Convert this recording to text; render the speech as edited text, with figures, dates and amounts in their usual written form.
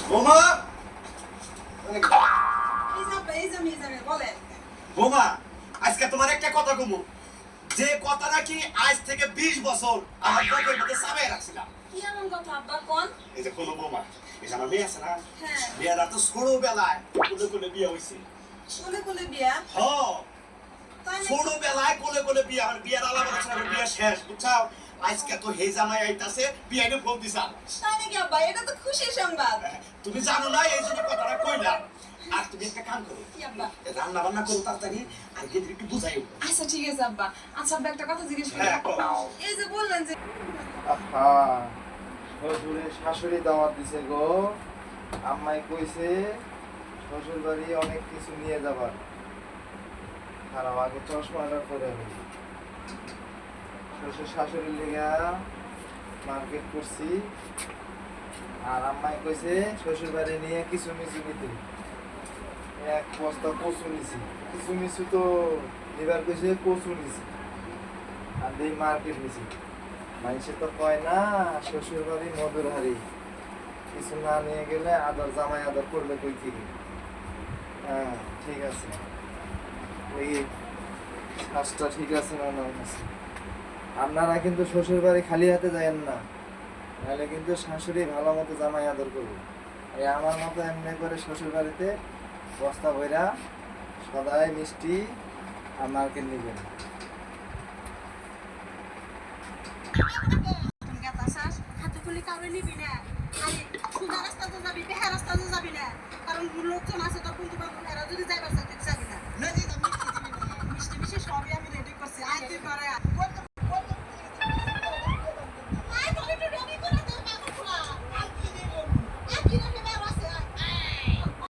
বোমা বলেন। বোমা আজকে তোমার একটা কথা কমু, যে কথা নাকি আজ থেকে 20 বছর আমার বুকের মধ্যে চাপাই রাখছিলাম। কি এমন কথা আব্বা কোন? এই যে কোনো বোমা, এই যে আমার মেয়ে আছে না, হ্যাঁ। বিয়েটা তো ছোটবেলায় কোলে কোলে বিয়ে হয়েছে। কোলে কোলে বিয়া? হ, তাই নাকি? ছোটবেলায় কোলে কোলে বিয়ে, আমার বিয়ের আলাপ আলোচনা বিয়ে শেষ, বুঝছাও? আজকে তো হে জামাই আইতাছে, বিয়ে নিয়ে ফোন দিছাল। তাই নাকি আব্বা? এটা তো খুশির সংবাদ। তুমি জানো না, এই জন্য কথাটা কইলাম। আর তুমি একটা কাম করো, কি আব্বা? রান্না বান্না করো তাড়াতাড়ি, আর গেদের একটু বুঝাইও। আচ্ছা ঠিক আছে আব্বা। আচ্ছা আব্বা একটা কথা জিজ্ঞেস করি। হ্যাঁ, করো। এই যে বললেন যে আহা, শ্বশুরে শাশুড়ি দাওয়াত দিছে গো। আম্মাই কইছে শ্বশুর বাড়ি অনেক কিছু নিয়ে যাবার। খারাপ আগে চশমাটা করে আমি শ্বশুর শাশুড়ির লেগা মার্কেট করছি। আর আম্মাই কইছে শ্বশুর বাড়ি নিয়ে কিছু মিছু নিতে। এক বস্তা কচু নিছি, কিছু মিছু তো এবার কইছে কচু নিছি, আর এই মার্কেট নিছি। মানুষে তো কয় না শ্বশুর বাড়ি মধুর হাড়ি, কিছু না নিয়ে গেলে আদর জামাই আদর করবে কই থেকে। হ্যাঁ ঠিক আছে, ওই কাজটা ঠিক আছে না না আছে। আপনারা কিন্তু শ্বশুর বাড়ি খালি হাতে যায়েন না, নাহলে কিন্তু শাশুড়ি ভালো মতো জামাই আদর করবে। এই আমার মতো এমনি করে শ্বশুর বাড়িতে বস্তা ভইরা সদাই মিষ্টি আর মার্কেট নিবেন। তুমি গাতা শাস হাতে খুলি কাউরে নিবি না।